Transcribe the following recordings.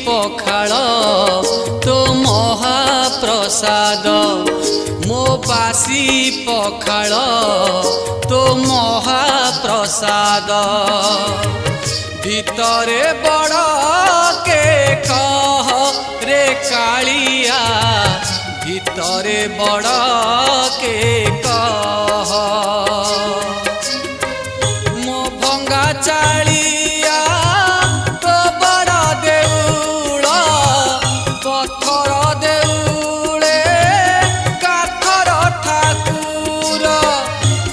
पखाल तो महाप्रसाद मो बासी पखाल तो महाप्रसाद भितरे बड़ के कह रे कालिया भितरे बड़ के कह मो भंगा चालिया तो बड़ देउल पत्थर देउले काठर ठाकुर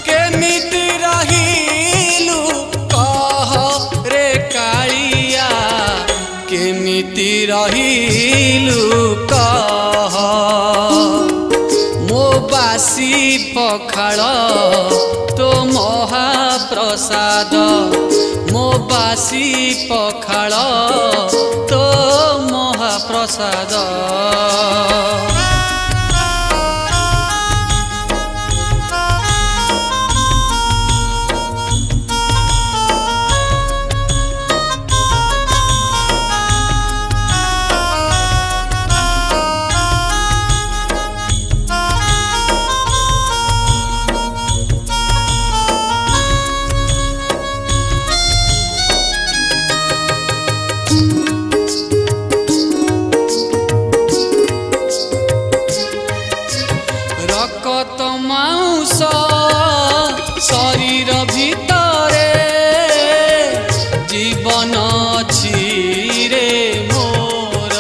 केमिति रहिलु कह रे कालिया केमिति रहिलु कह मो बासी पखाल तो महाप्रसाद मो बासी पखाल तो महाप्रसाद रक्त मांस शरीर भितरे जीवन अछि रे मोर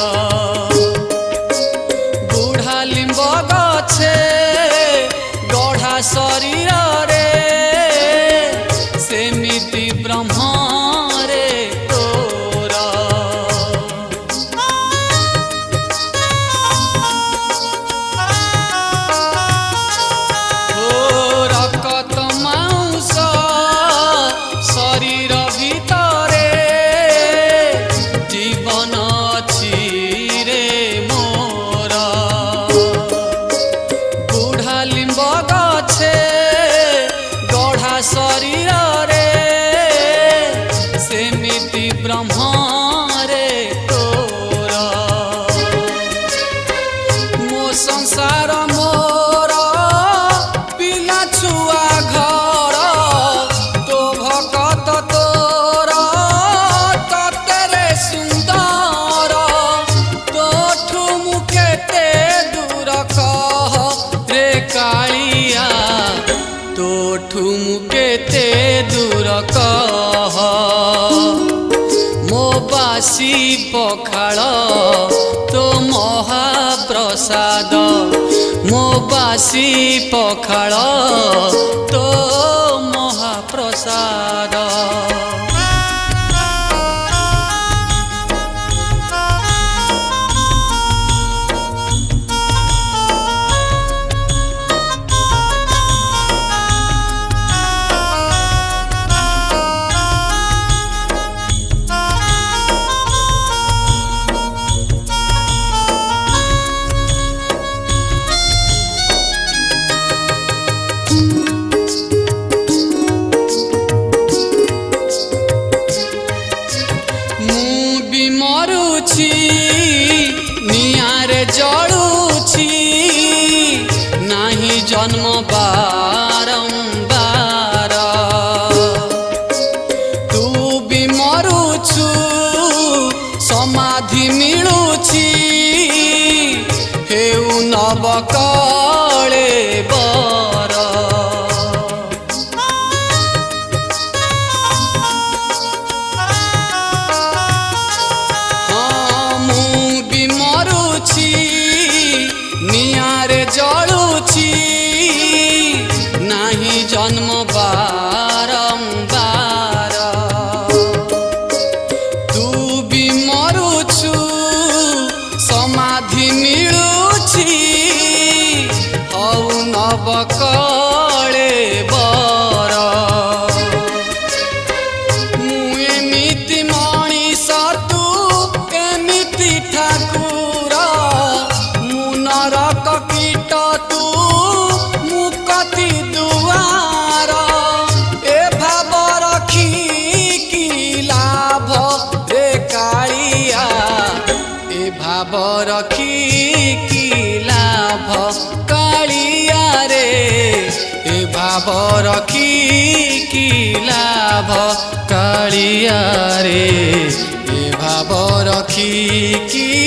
बुढ़ा लिंब गछे गढ़ा शरीर रे सेमिति ब्रह्म रे तोर शरीर भितरे जीवन अछि रे मोर बुढ़ा लिंब गछे गढ़ा शरीर रे सेमिति ब्रह्म रे तोर मो संसार मोर बिना छुआ घर तो भगत तोर ततेरे सुंदर तोठू मुकेते दूर कह रे कालिया तोठू मुकेते दूर कह मो बासी पखाल तो महाप्रसाद मो बासी पखाल तो महाप्रसाद मरुछि नियारे जड़ुछि नाही जन्म बारंबार तू भी मरुछु समाधि मिलुछि हेउ नव कळे बर नियारे जड़ुछि नाही जन्म बारंबार तू भी मरुछु समाधि मिलुछि हौ नव कळे बर मु एमिति मणिष तू एमिति ठाकुर नरक कीट तू मुक्ति दुआर ए भाव रखी की लाभ रे कालिया भाव रखी कि लाभ कालिया रे, ए भाव रखी कि